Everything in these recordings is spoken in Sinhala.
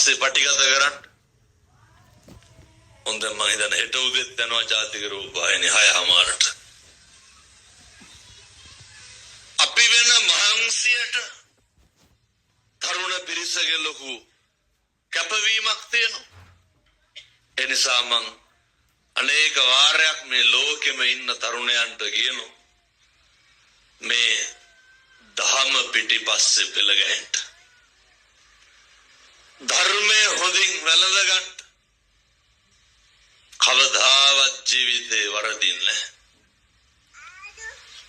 පස්සේ පටිගත කරන්න. හොඳ මම හිතන්නේ හෙට උදේත් යනවා ජාතික රූපවාහිනිය 6:00ට. අපි වෙන මහන්සියට තරුණ පිරිසගේ ලොකු කැපවීමක් තියෙනවා. ඒ නිසා මං අනේක වාරයක් මේ ලෝකෙම ඉන්න තරුණයන්ට කියනවා මේ දහම පිටිපස්සේ පෙළ ගැහෙන්න. ධර්මය හොඳින් වැළඳ ගන්න. කවදාවත් ජීවිතේ වරදින්නේ නැහැ.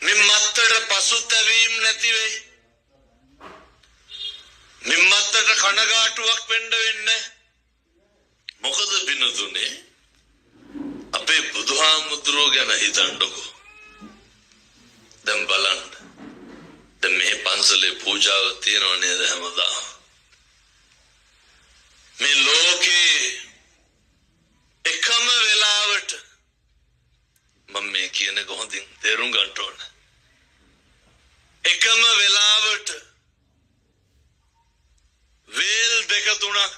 මිම්මත්තට පසුතැවීම් නැති වෙයි. මිම්මත්තට කනගාටුවක් වෙන්න වෙන්නේ. මොකද බිනතුනේ අපේ බුදුහාමුදුරුවෝ ගැන හිතන්නකෝ. දැන් බලන්න. දැන් මේ පන්සලේ පූජාව තියෙනව නේද හැමදාම. මේ ලෝකේ එකම වෙලාවට මම මේ කියන කොහොඳින් තේරුම් ගන්න ඕන. එකම වෙලාවට වේල් දෙක තුනක්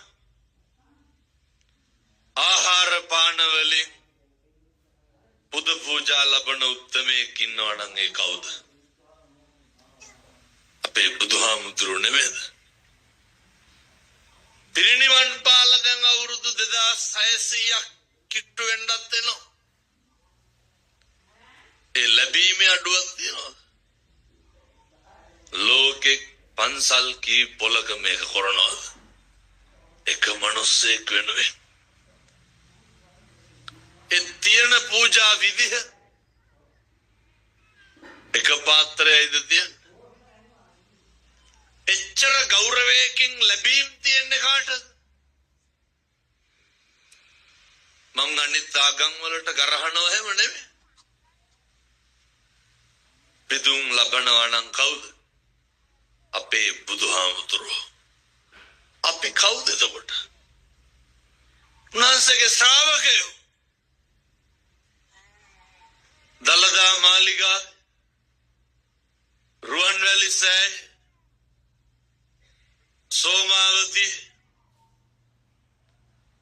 ආහාර පාන වලින් බුදු පූජා ලබන උත්තමයෙක් ඉන්නවා නම් ඒ කවුද? අපේ බුදුහාමුදුරුවෝ නෙමෙයිද? පිරිනිවන් පාල දැන් අවුරුදු 2600ක් කිට්ටු වෙන්නත් වෙනවා. ඒ ලැබීමේ අඩුවක් තියෙනවා. ලෝකෙ පන්සල් කී පොලක මේක කරනවාද? එක මිනිස්සෙක් වෙනුවෙන්. ඒ තියෙන පූජා විදිහ එක පාත්‍රයයිද තියෙන්නේ? එච්චර ගෞරවයකින් ලැබීම් තියෙන්නේ කාටද? මං අනිත් ආගම් වලට ගරහනව හැම නෙමෙයි. පිදුම් ලබනවා නම් කවුද? අපේ බුදුහාමුදුරුවෝ. අපි කවුද එතකොට? උන්වහන්සේගේ ශ්‍රාවකයෝ. දලදා මාලිගා රුවන්වැලි සෑය සෝමාවති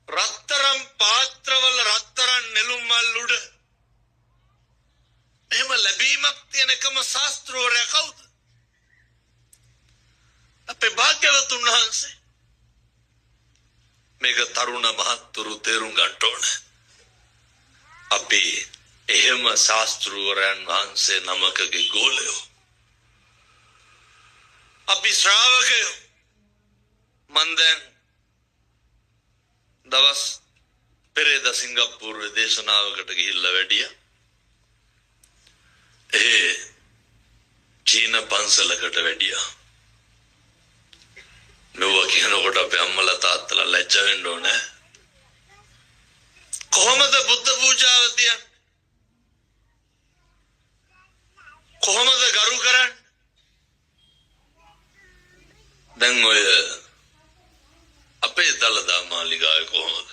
රත්තරම් පාත්‍රවල රත්තරන් නෙළුම් මල් උඩ එහෙම ලැබීමක් තියෙන එකම ශාස්ත්‍රවරයා කවුද? අපේ භාග්‍යවතුන් වහන්සේ. මේක තරුණ මහත්තුරු තේරුම් ගන්න ඕන. අපි එහෙම ශාස්ත්‍රවරයන් වහන්සේ නමකගේ ගෝලයෝ. අපි ශ්‍රාවකයෝ. මන් දැන් දවස් පෙරේද සිංගප්පූරුවේ දේශනාවකට ගිහිල්ලා වැඩියා. චීන පන්සලකට වැඩියා. මෙව්වා කියනකොට අපේ අම්මලා තාත්තලා ලැජ්ජ වෙන්න ඕනේ. කොහොමද බුද්ධ පූජාව තියන්නේ? කොහොමද ගරු කරන්නේ? දැන් ඔය අපේ දලදා මාලිගාවේ කොහොමද?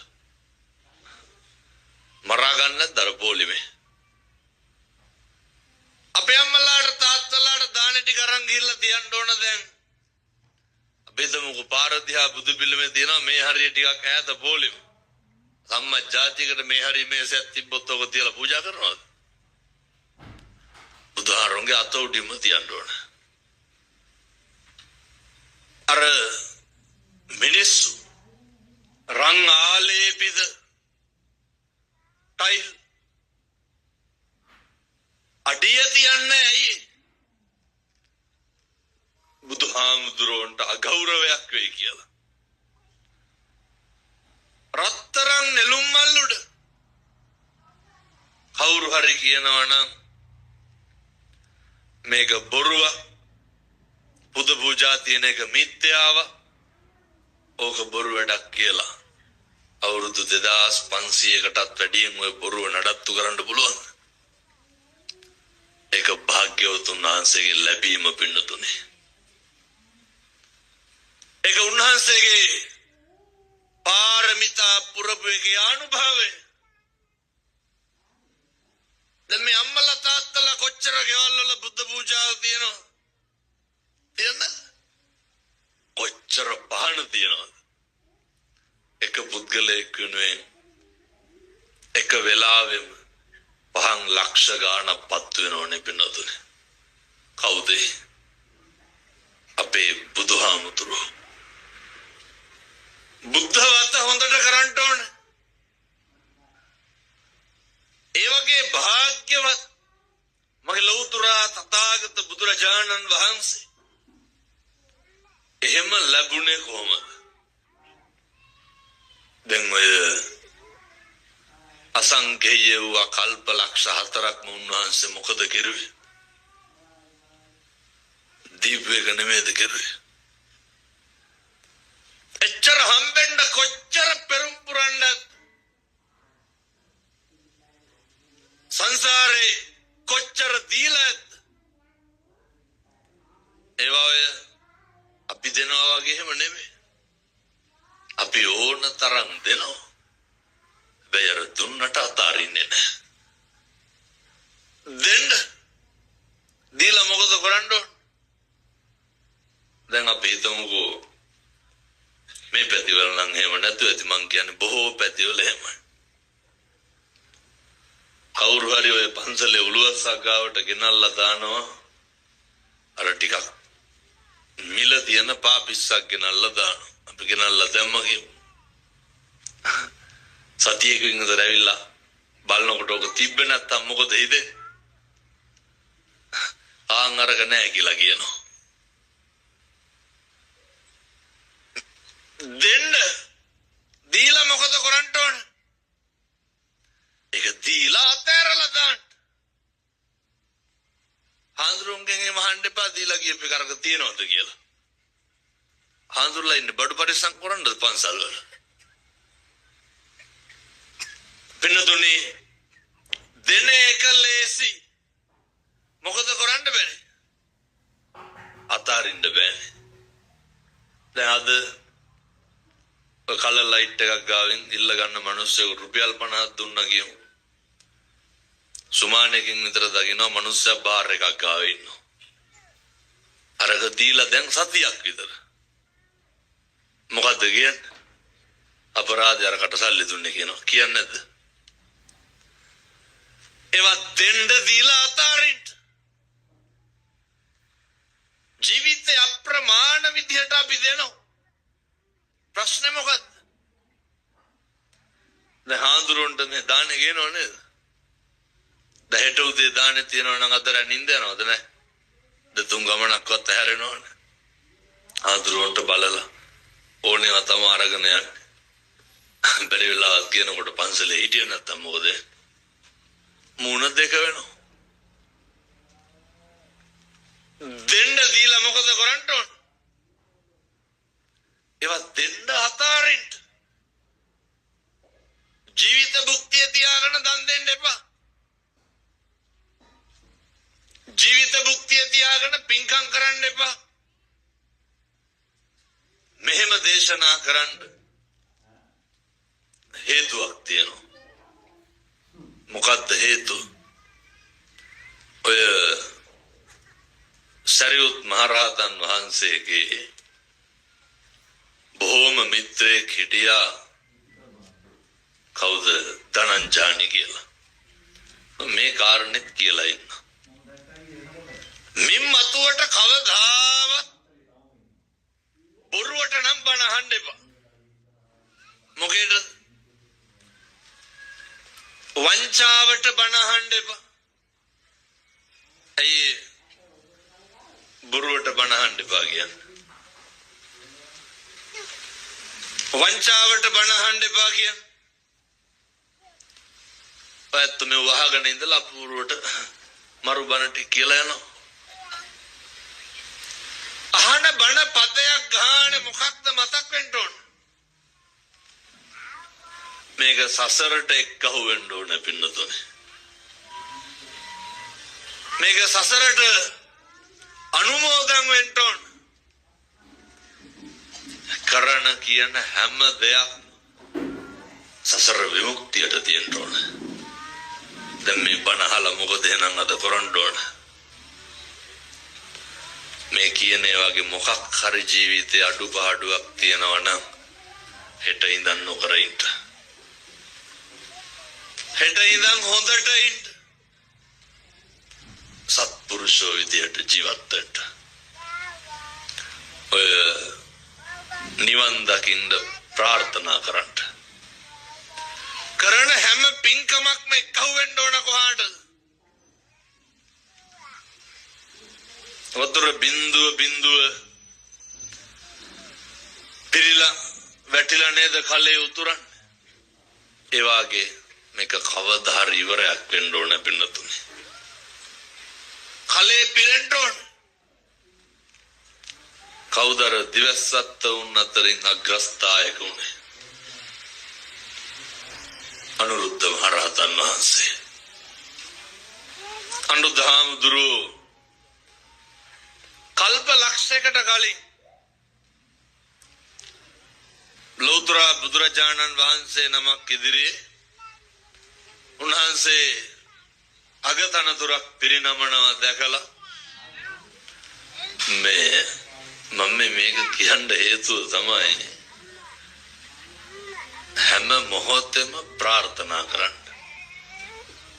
මරා ගන්න දරපෝලිමේ. අපේ අම්මලාට තාත්තලාට දාන ටික අරන් ගිහිල්ලා තියන්න ඕන දැන්. අපි තමු පාර දිහා බුදු පිළිමේ තියනවා මේ හරිය ටිකක් ඈත පොලිම. සම්මා ජාතිකට මේ හරිය මේසයක් තිබ්බොත් ඔක තියලා පූජා කරනවද? බුදුහාරොන්ගේ අත උඩින්ම තියන්න ඕන. අර මිනිස්සු රං ආලේපිත ටයිල් අඩිය තියන්නේ ඇයි? බුදුහාමුදුරුවන්ට අගෞරවයක් වෙයි කියලා. රත්තරන් නෙළුම් මල් උඩ කවුරු හරි කියනවා නම් මේක බොරුවක්, බුදු පූජා තියෙන එක මිත්‍යාවක්, ඕක බොරු වැඩක් කියලා අවුරුදු 2500කටත් වැඩියෙන් ඔය බොරුව නඩත්තු කරන්න පුළුවන්. ඒක භාග්‍යවතුන් වහන්සේගේ ලැබීම පින්නතුනේ. ඒක උන්වහන්සේගේ පාරමිතා පුරපු එකේ අනුභවය. දැන් මේ අම්මලා තාත්තලා කොච්චර ගෙවල් වල බුද්ධ පූජාව තියෙනවද? තියෙනවද? කොච්චර පහන තියෙනවද? එක පුද්ගලයෙක් වෙනුවෙන් එක වෙලාවෙම පහන් ලක්ෂ ගාණක් පත් වෙනවනේ පින්නතුනේ. කවුද? අපේ බුදුහාමුදුරුවෝ. බුද්ධ වත හොඳට කරන්න ඕනේ. ඒ වගේ භාග්‍යවත් මගේ ලෞතර තථාගත බුදුරජාණන් වහන්සේ එහෙම ලැබුණේ කොහොමද? දැන් ඔය අසංඛේය වූ කල්ප ලක්ෂ 4ක්ම උන්වහන්සේ මොකද කෙරුවේ? දීපේක නෙමෙයිද කෙරුවේ? එච්චර හම්බෙන්න කොච්චර පෙරම් පුරන්නද? සංසාරේ කොච්චර දීලාද? ඒවා ඔය අපි දෙනවා වගේ එහෙම නෙමෙයි. අපි ඕන තරම් දෙනවා. බයර දුන්නට අතාරින්නේ නැහැ. දෙන්න දීලා මොකද කරන්න ඕන? දැන් අපි හිතමුකෝ මේ පැතිවල නම් එහෙම නැතුව ඇති. මං කියන්නේ බොහෝ පැතිවල එහෙමයි. කවුරු හරි ඔය පන්සලේ උළුවස්සක් ගාවට ගෙනල්ලා දානවා. අර ටිකක් මිල තියෙන පාපිස්සක් ගෙනල්ලා දානවා. අපි ගෙනල්ලා දැම්ම කියමු. සතියකින් ඉඳලා ඇවිල්ලා බලනකොට ඔක තිබ්බේ නැත්තම් මොකද හිතේ? ආන් අරක නැහැ කියලා කියනවා. දෙන්න දීලා මොකද කරන්න ඕන? ඒක දීලා අතෑරලා දාන්න. හාඳුරුන්ගෙන් මහන්න එපා දීලා කියපේ කරක තියනවද කියලා. හාඳුරුලා ඉන්නේ බඩු පරිස්සම් කරන්නද පන්සල් වල? පින්නතුනි දෙන එක ලේසි. මොකද කරන්න බැරි? අතාරින්න බෑනේ. දැන් අද කලර් ලයිට් එකක් ගාවින් ඉල්ල ගන්න මිනිස්සු රුපියල් 50ක් දුන්නා කියමු. සුමානකින් විතර දකින්න මිනිස්සු බාර් එකක් ගාවේ ඉන්නවා. අරක දීලා දැන් සතියක් විතර. මොකද්ද කියන්නේ? අපරාධය අරකට සල්ලි දුන්නේ කියනවා. කියන්නේ නැද්ද? ඒවා දෙන්න දීලා අතාරින්න. ජීවිතේ අප්‍රමාණ විදිහට අපි දෙනවා. ප්‍රශ්නේ මොකද්ද? දැන් හාඳුරුන්ට මේ දාන්නේ ගේනව නේද? දැහැට උදේ දාන්නේ තියනවා නම් අද රැඳින්න යනවද නැහැ? දෙතුන් ගමනක්වත් ඇහැරෙනවනේ. හාඳුරුන්ට බලලා ඕනේව තමයි අරගෙන යන්නේ. බැරි වෙලාවත් කියනකොට පන්සලේ හිටියේ නැත්තම් මොකද? මූණ දෙක වෙනවා. දෙන්න දීලා මොකද කරන්න ඕන? ඒවා දෙන්න අතාරින්න. ජීවිත භුක්තිය තියාගෙන දන් දෙන්න එපා. ජීවිත භුක්තිය තියාගෙන පින්කම් කරන්න එපා. මෙහෙම දේශනා කරන්න හේතුවක් තියෙනවා. මොකද්ද හේතුව? ඔය සරියුත් මහරහතන් වහන්සේගේ බොහෝම මිත්‍රයෙක් හිටියා. කවුද? ධනංජානි කියලා. මේ කාරණෙත් කියලා ඉන්න. මින් මතුවට කවදාවත් බොරුවට නම් බණ අහන්න එපා. මොකේද? වංචාවට බණ අහන්න එපා. ඇයි බොරුවට බණ අහන්න එපා කියන්නේ? වංචාවට බණ අහන්න එපා කියන්නේ. ඔයත් මේ වහගෙන ඉඳලා අපූර්වට මරු බණට කියලා යනවා. අහන බණ පදයක් ගානේ මොකක්ද මතක් වෙන්න ඕන? මේක සසරට එක්කහුව වෙන්න ඕන පින්නතුනේ. මේක සසරට අනුමෝදන් වෙන්න ඕන. කරන කියන හැම දෙයක් සසර විමුක්තියට තියෙන්න ඕන. දැන් මේ බණ අහලා මොකද එහෙනම් අද කරන්න ඕන? මේ කියන ඒ වගේ මොකක් හරි ජීවිතේ අඩුපාඩුවක් තියෙනවා නම් හෙට හෙට ඉඳන් නොකර ඉන්න. හෙට ඉඳන් හොඳට ඉන්න. සත්පුරුෂෝ විදියට ජීවත් වෙන්න. ඔය නිවන් දකින්න ප්‍රාර්ථනා කරන්න. කරන හැම පින්කමක්ම එක්කහුව වෙන්න ඕන කොහාටද? වතුර බින්දුව පිරීලා වැටිලා නේද කලේ උතුරන්නේ. ඒ වාගේ මේක කවදා හරි ඉවරයක් වෙන්න ඕන පින්නතුනේ. කලේ පිරෙන්න ඕන. කවුදර දිවස්සත් උන් අතරින් අග්‍රස්ථායක උනේ? අනුරුද්ධ මහරහතන් වහන්සේ. අනුරුද්ධහාමුදුරුවෝ කල්ප ලක්ෂයකට කලින් ලෞතර බුදුරජාණන් වහන්සේ නමක් ඉදිරියේ උන්වහන්සේ අගතනතුරක් පිරිනමනවා දැකලා මම මේක කියන්න හේතුව තමයි හැම මොහොතෙම ප්‍රාර්ථනා කරන්න.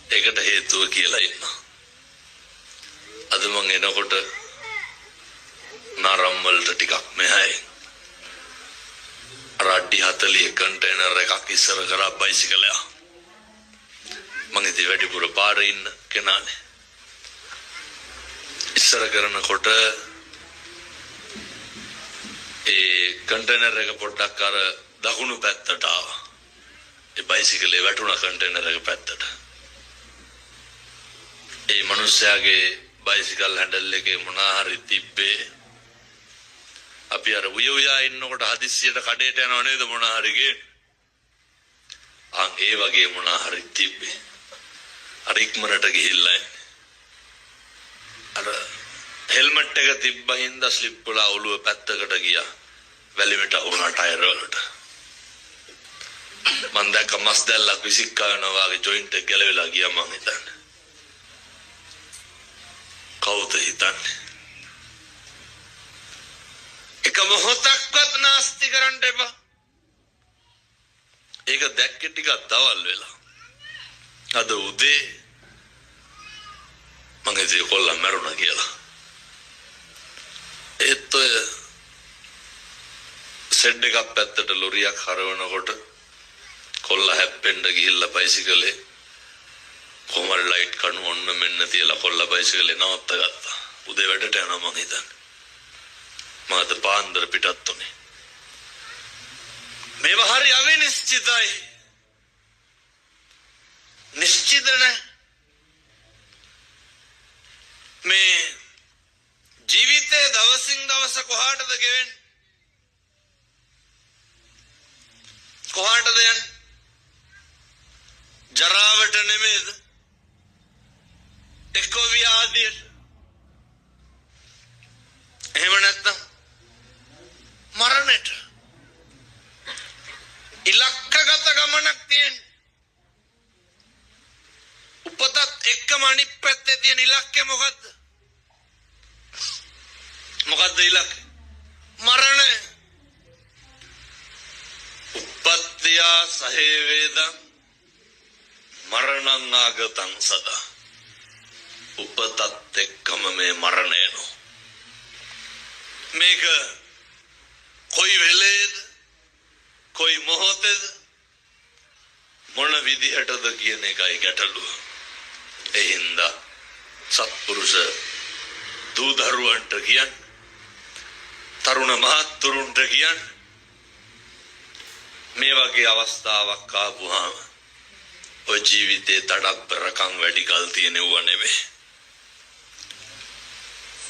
ඒකට හේතුව කියලා ඉන්නවා. අද මං එනකොට නාරම් වලට ටිකක් මෙහායි රාඩ්ඩි 40 කන්ටේනර් එකක් ඉස්සර කරා බයිසිකලයක්. මං ඉතින් වැඩිපුර පාරේ ඉන්න කෙනානේ. ඉස්සර කරනකොට ඒ කන්ටේනර් එක පොඩ්ඩක් අර දකුණු පැත්තට ආවා. ඒ බයිසිකලේ වැටුණා කන්ටේනර් එක පැත්තට. ඒ මිනිස්යාගේ බයිසිකල් හැන්ඩල් එකේ මොනා හරි තිබ්බේ. අපි අර උයා ඉන්නකොට හදිස්සියට කඩේට යනව නේද මොනා හරි ගේන්න. ඒ වගේ මොනා හරි තිබ්බේ. අර ඉක්මනට ගිහිල්ලා අර හෙල්මට් එක තිබ්බා හින්දා ස්ලිප් වුණා ඔළුව පැත්තකට ගියා. වැලිමට වුණා ටයර් වලට. මං දැක්ක මස් දැල්ලක් විසික්කා යනවා වගේ ජොයින්ට් එක ගැලවිලා ගියා මං හිතන්නේ. කවුද හිතන්නේ? එක මොහොතක්වත් නාස්ති කරන්න එපා. ඒක දැක්කේ ටිකක් දවල් වෙලා. අද උදේ මං හිතුවේ කොල්ලා මැරුණා කියලා. ඒත් ඔය සෙඩ් එකක් පැත්තට ලොරියක් හරවනකොට කොල්ලා හැප්පෙන්න ගිහිල්ලා බයිසිකලේ කොමල් ලයිට් කණු ඔන්න මෙන්න තියලා කොල්ලා බයිසිකලේ නවත්ත ගත්තා. උදේ වැඩට යනවා මං හිතන්නේ. මාද පාන්දර පිටත් උනේ. මේවා හරි අවිනිශ්චිතයි. නිශ්චිත නැහැ. මේ ජීවිතේ දවසින් දවස කොහාටද ගෙවෙන්නේ? කොහාටද යන්නේ? ජරාවට නෙමෙයිද? එක්ක ව්‍යාධියට. එහෙම නැත්නම් මරණයට. ඉලක්කගත ගමනක් තියෙන. උපතත් එක්කම අනිත් පැත්තේ තියෙන ඉලක්කය මොකද්ද? මොකද්ද ඉලක්කය? මරණය. උපත්ත්‍ය සහේ වේදං මරණං ආගතං සදා. උපතත් එක්කම මේ මරණය නෝ. මේක කොයි වෙලේද කොයි මොහොතේද මොන විදිහටද කියන එකයි ගැටලුව. ඒ හින්දා සත්පුරුෂ දූ දරුවන්ට කියන්නේ තරුණ මහත්තුරුන්ට කියන්නේ මේ වගේ අවස්ථාවක් ආවම ඔය ජීවිතේ තඩප්පරකම් වැඩි කල් තියෙනව නෙවෙයි.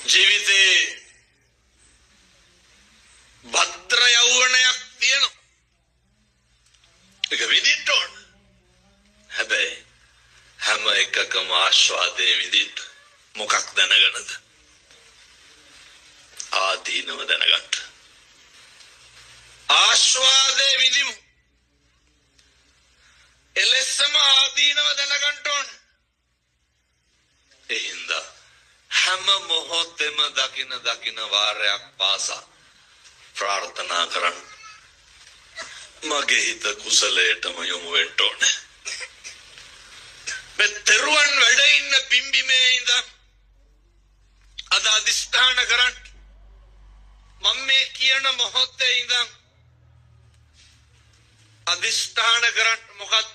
ජීවිතේ භද්‍ර යෞවනයක් තියෙනවා. ඒක විඳින්න ඕන. හැබැයි හැම එකකම ආස්වාදේ විඳින්න මොකක් දැනගනද? ආදීනව දැනගන්න. ආස්වාදේ විඳිමු. එලෙසම ආදීනව දැනගන්න ඕන. ඒ හින්දා හැම මොහොතෙම දකින වාරයක් පාසා ප්‍රාර්ථනා කරන්න. මම මගේ හිත කුසලයටම යොමු වෙන්න ඕනේ. මේ තෙරුවන් වැඩ ඉන්න පිම්බිමේ ඉඳන් අද අදිෂ්ඨාන කරන්න. මම මේ කියන මොහොතේ ඉඳන් අදිෂ්ඨාන කරන්න. මොකක්ද?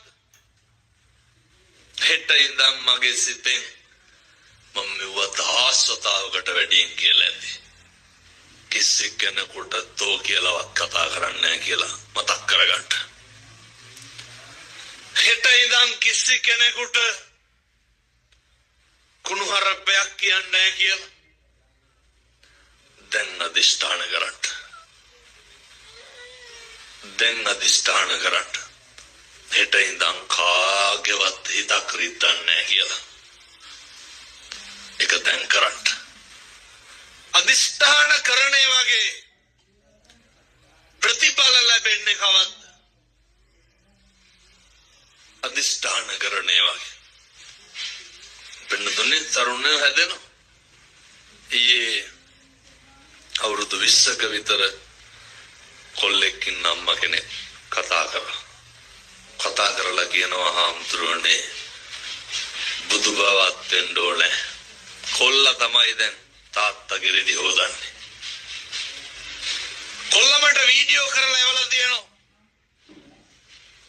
හෙට ඉඳන් මගේ සිතෙන් මම මෙව දහස්වතාවකට වැඩියෙන් කියලා ඇති. කිසි කෙනෙකුට තෝ කියලාවත් කතා කරන්නේ නැහැ කියලා මතක් කරගන්න. හෙට ඉඳන් කිසි කෙනෙකුට කුණුහරුපයක් කියන්නේ නැහැ කියලා දැන් අදිෂ්ඨාන කරන්න. දැන් අදිෂ්ඨාන කරන්න. හෙට ඉඳන් කාගේවත් හිතක් රිද්දන්නේ නැහැ කියලා. ඒක දැන් කරන්න. අදිෂ්ඨාන කරන්නේ වගේ ප්‍රතිඵල ලැබෙන්නේ කවද්ද? අදිෂ්ඨාන කරන්නේ වගේ. වෙනදුනේ තරුණයෝ හැදෙනවා. ඊයේ අවුරුදු 20ක විතර කොල්ලෙක්කින් අම්මා කෙනෙක් කතා කරලා කියනවා හාමුදුරුවනේ බුදු බවත් වෙන්න ඕනේ. කොල්ලා තමයි දැන් තාත්තගේ රෙදි හොදන්නේ. කොල්ලමට වීඩියෝ කරලා එවලා තියෙනවා.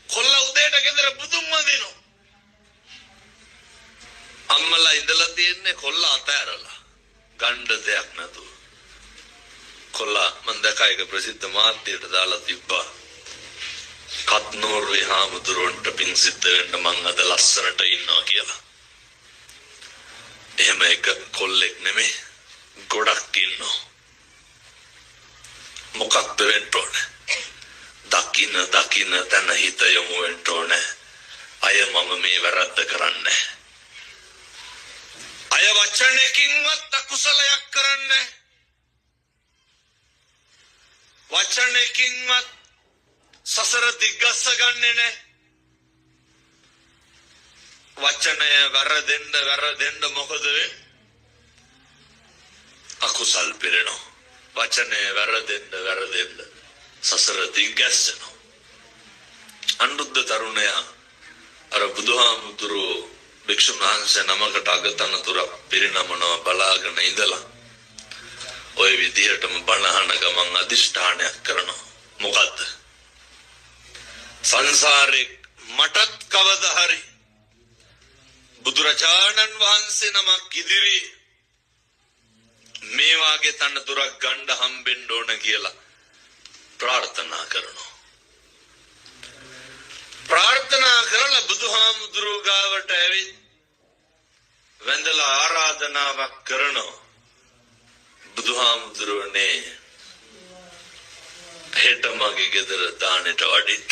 කොල්ලා උදේට ගෙදර බුදුන් වඳිනවා. අම්මලා ඉඳලා තියෙන්නේ කොල්ලා අතෑරලා. ගණ්ඩ දෙයක් නැතුව. කොල්ලා මන් දැක්කා එක ප්‍රසිද්ධ මාධ්‍යයට දාලා තිබ්බා. කත්නෝරුවේ හාමුදුරුවන්ට පින් සිද්ධ වෙන්න මං අද ලස්සනට ඉන්නවා කියලා. එහෙම එක කොල්ලෙක් නෙමෙයි ගොඩක් ඉන්නවා. මොකක්ද වෙන්න ඕනේ? දකින්න තන හිත යොමු වෙන්න ඕනේ. අය මම මේ වැරද්ද කරන්නේ. අය වචනකින්වත් අකුසලයක් කරන්නේ. වචනකින්වත් සසර දිග්ගස්ස ගන්නෙ නැහැ. වචනය වැරදෙන්න මොකද වෙන්නේ? අකුසල් පිරෙනවා. වචනය වැරදෙන්න සසර දිග්ගැස්සෙනවා. අනුරුද්ධ තරුණයා අර බුදුහාමුදුරුවෝ භික්ෂුන් වහන්සේ නමකට අගතනතුරක් පිරිනමනවා බලාගෙන ඉඳලා ඔය විදිහටම බණහන ගමන් අදිෂ්ඨානයක් කරනවා. මොකද්ද? සංසාරේ මටත් කවදා හරි බුදුරජාණන් වහන්සේ නමක් ඉදිරියේ මේ වාගේ තනතුරක් ගන්න හම්බෙන්න ඕන කියලා ප්‍රාර්ථනා කරනවා. ප්‍රාර්ථනා කරලා බුදුහාමුදුරුවෝ ගාවට ඇවිත් වැඳලා ආරාධනාවක් කරනවා. බුදුහාමුදුරුවනේ හෙට මගේ ගෙදර දානෙට වඩින්න.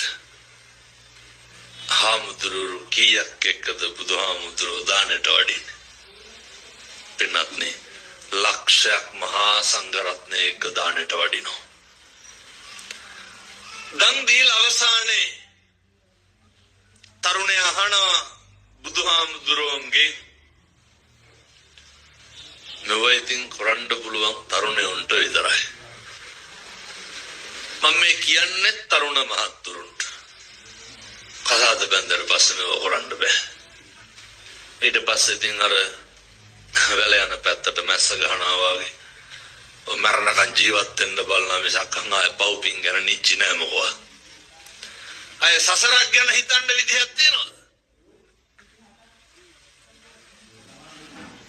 හාමුදුරුවෝ කීයක් එක්කද බුදුහාමුදුරුවෝ දානෙට වඩින්නේ? පින්වත්නි ලක්ෂයක් මහා සංඝරත්නය එක්ක දානෙට වඩිනවා. දන් දීලා අවසානයේ තරුණයා අහනවා බුදුහාමුදුරුවන්ගේ මෙවයිතින් කරන්න පුළුවන් තරුණයන්ට විතරයි. මම මේ කියන්නේ තරුණ මහත්තුරුන්ට. කසාද බැන්දර පස්සේ මේව කරන්න බෑ. ඊට පස්සේ ඉතින් අර වැල යන පැත්තට මැස්ස ගහනවා වගේ මරණකන් ජීවත් වෙන්න බලනවා මිසක් ආයේ පව්පින් ගැන නිච්චි නෑ මොකවත්. අය සසරක් ගැන හිතන්න විදිහක් තියෙනවද?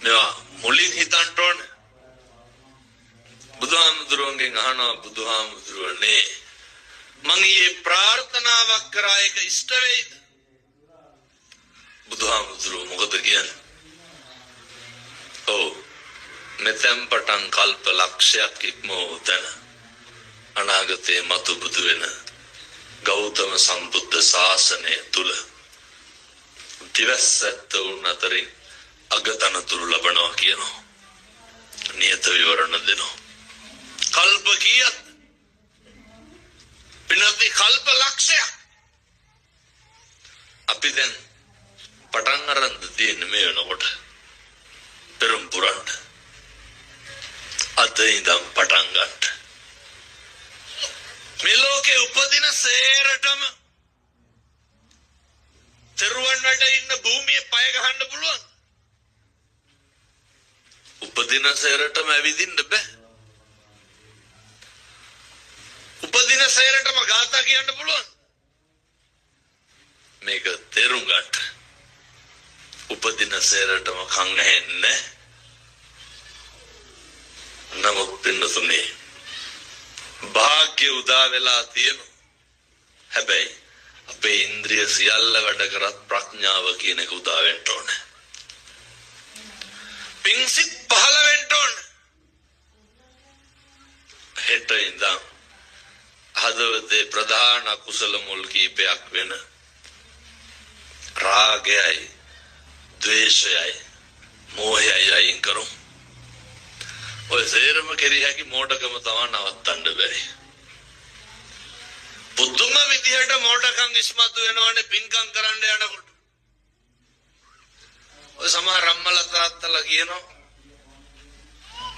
මේවා මුලින් හිතන්න ඕනේ. බුදුහාමුදුරුවන්ගෙන් අහනවා බුදුහාමුදුරුවනේ මං ඊයේ ප්‍රාර්ථනාවක් කරා ඒක ඉෂ්ට වෙයිද? බුදුහාමුදුරුවෝ මොකද කියන්නේ? ඔව් මෙතෙන් පටන් කල්ප ලක්ෂයක් ඉක්මවූ තැන අනාගතයේ මතු බුදු වෙන ගෞතම සම්බුද්ධ ශාසනය තුල දිවස්සත් වුන් අතරින් අගතනතුරු ලබනවා කියනවා. නියත විවරණ දෙනවා. කල්ප කීයක්? පිනති කල්ප ලක්ෂයක්. අපි දැන් පටන් අරන් දෙන්නේ මේ වෙනකොට පෙරම් පුරන්න. අද ඉඳන් පටන් ගන්න. මේ ලෝකේ උපදින සේරටම තෙරුවන් වැඩ ඉන්න භූමියේ පය ගහන්න පුළුවන්. උපදින සේරටම ඇවිදින්න බෑ. උපදින සේරටම ගාථා කියන්න පුළුවන්. මේක තේරුම් ගන්න. උපදින සේරටම කන් ඇහෙන්නේ. නමුත් පින්නතුනේ භාග්‍ය උදා වෙලා තියෙනවා. හැබැයි අපේ ඉන්ද්‍රිය සියල්ල වැඩ කරත් ප්‍රඥාව කියන එක උදා වෙන්න ඕනේ. පිංසිත් පහළ වෙන්න ඕනේ. හෙට ඉඳන් හදවතේ ප්‍රධාන කුසල මුල් කීපයක් වෙන රාගයයි, ද්වේෂයයි, මෝහයයි අයින් කරමු. ඔය සේරම කෙරෙහි හැකි මෝඩකම තමයි නවත්තන්න බැරි. පුදුම විදිහට මෝඩකම් ඉස්මතු වෙනවනේ පින්කම් කරන්න යනකොට. ඔය සමහර අම්මලා තාත්තලා කියනවා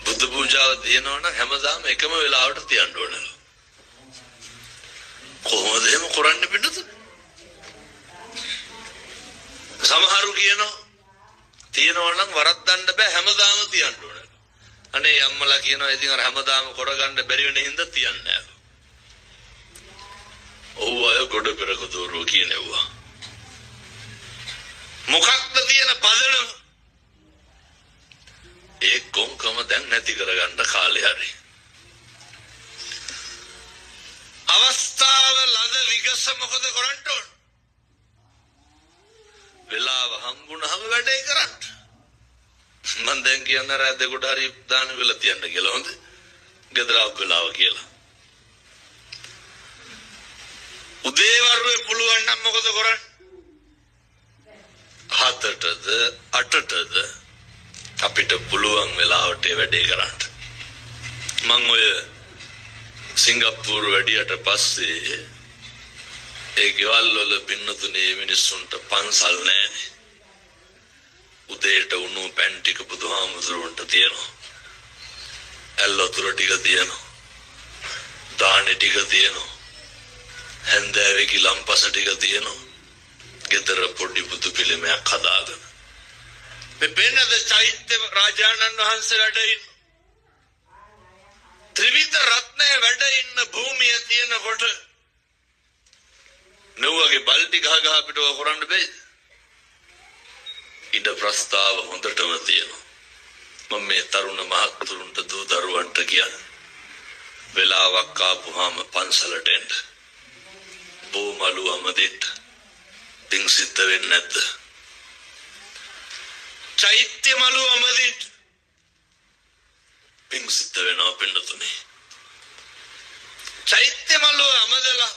බුදු පූජාව තියනවනම් හැමදාම එකම වෙලාවට තියන්න ඕනලු. කොහොමද එහෙම කරන්න පිටුතුනේ? සමහරු කියනවා තියනවනම් වරද්දන්න බෑ හැමදාම තියන්න ඕනලු. අනේ අම්මලා කියනවා ඉතින් අර හැමදාම කරගන්න බැරි වෙන හින්දා තියන්නේ නැහැ. ඔව් අය ගොඩ පෙරක දෝරුව කියනවා. මොකක්ද තියෙන පදනම? ඒ කොන්කම දැන් නැති කරගන්න කාලේ හරි. අවස්ථාව ලද විගස මොකද කරන්න ඕන? වෙලාව හම්බුනහම වැඩේ කරන්න. මම දැන් කියන්නේ රෑ දෙකට හරි දාන වෙලා තියන්න කියලා. හොඳ ගෙදර ආව වෙලාව කියලා. උදේ වරුවේ පුළුවන් නම් මොකද කරන්නේ? 7ටද 8ටද අපිට පුළුවන් වෙලාවට වැඩේ කරන්න. මම ඔය සිංගප්පූරු වැඩියට පස්සේ ඒ ගෙවල් වල පින්නතුනේ මිනිස්සුන්ට පන්සල් නැහැ. උදේට උණු පැන් ටික බුදුහාමුදුරුවන්ට තියෙනවා. ඇල්ලතුර ටික තියෙනවා. දානේ ටික තියෙනවා. හැන්දෑවේ කිලම්පස ටික තියෙනවා. ගෙදර පොඩි බුදු පිළිමයක් හදාගෙන. මේ වෙනද චෛත්‍ය රාජානන් වහන්සේ වැඩ ඉන්න. ත්‍රිවිධ රත්නය වැඩ ඉන්න භූමිය තියෙනකොට නුවගේ බල්ටි ගහ ගහ අපිට කරන්න බැයිද? ඉඩ ප්‍රස්තාව හොඳටම තියෙනවා. මම මේ තරුණ මහත්තුරුන්ට දූ දරුවන්ට කියන වෙලාවක් ආපුවාම පන්සලට එන්න. බෝමලු අමදෙට පිං සිද්ධ වෙන්නේ නැද්ද? චෛත්‍ය මලු අමදෙට පිං සිද්ධ වෙනවා පින්නතුනේ. චෛත්‍ය මලු අමදලා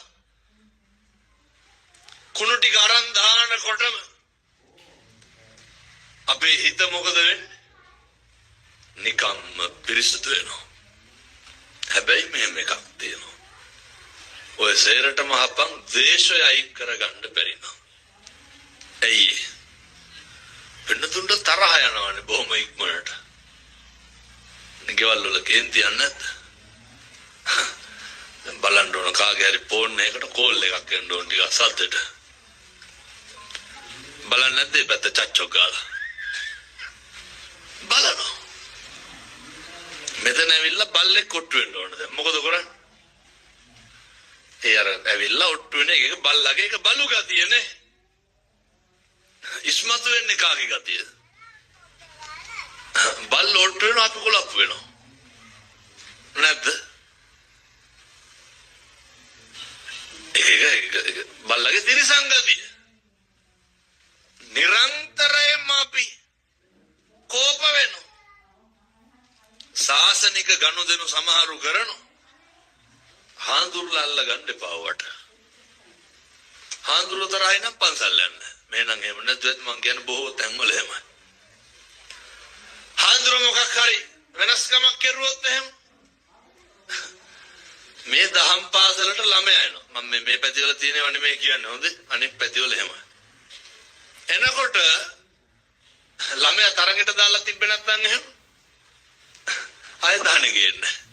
කුණු ටික අරන් දානකොටම අපේ හිත මොකද වෙන්නේ? නිකම්ම පිරිසුදු වෙනවා. හැබැයි මෙහෙම එකක් තියෙනවා. ඔය සේරටම හපන් ද්වේෂය අයින් කරගන්න බැරි නම්. ඇයි? වෙනතුන්ට තරහ යනවානේ බොහොම ඉක්මනට. ගෙවල් වල කේන්ති යන්නේ නැද්ද? දැන් බලන්න ඕන කාගේ හරි ෆෝන් එකකට කෝල් එකක් එන්න ඕන ටිකක් සද්දෙට. බලන්න නැද්ද පැත්ත චච්චෝ ගාලා? බලනවා. මෙතන ඇවිල්ලා බල්ලෙක් කොට්ටු වෙන්න ඕන දැන්. මොකද කරන්නේ? ඒ අර ඇවිල්ලා ඔට්ටු වෙන එක බල්ලගේ එක බලු ගතියනේ. ඉස්මතු වෙන්නේ කාගේ ගතියද? බල්ල ඔට්ටු වෙන අපි කොලප් වෙනවා. නැද්ද? ඒක බල්ලගේ තිරසං ගතිය. නිරන්තරයෙන්ම අපි කෝප වෙනවා. සාසනික ගනුදෙනු සමහරු කරනවා. හාඳුරුලා අල්ල ගන්න එපා වට. හාඳුරුව තරයි නම් පන්සල් යන්න. මේ නම් එහෙම නැද්ද මං කියන්නේ බොහෝ තැන්වල එහෙමයි. හාඳුරුව මොකක් හරි වෙනස්කමක් කෙරුවොත් එහෙම මේ දහම් පාසලට ළමයා එනවා. මම මේ පැතිවල තියෙනව නෙමෙයි කියන්නේ හොඳේ. අනිත් පැතිවල එහෙමයි. එනකොට ළමයා තරගෙට දාලා තිබ්බේ නැත්නම් එහෙම ආයෙ දාන්නේ ගේන්නේ.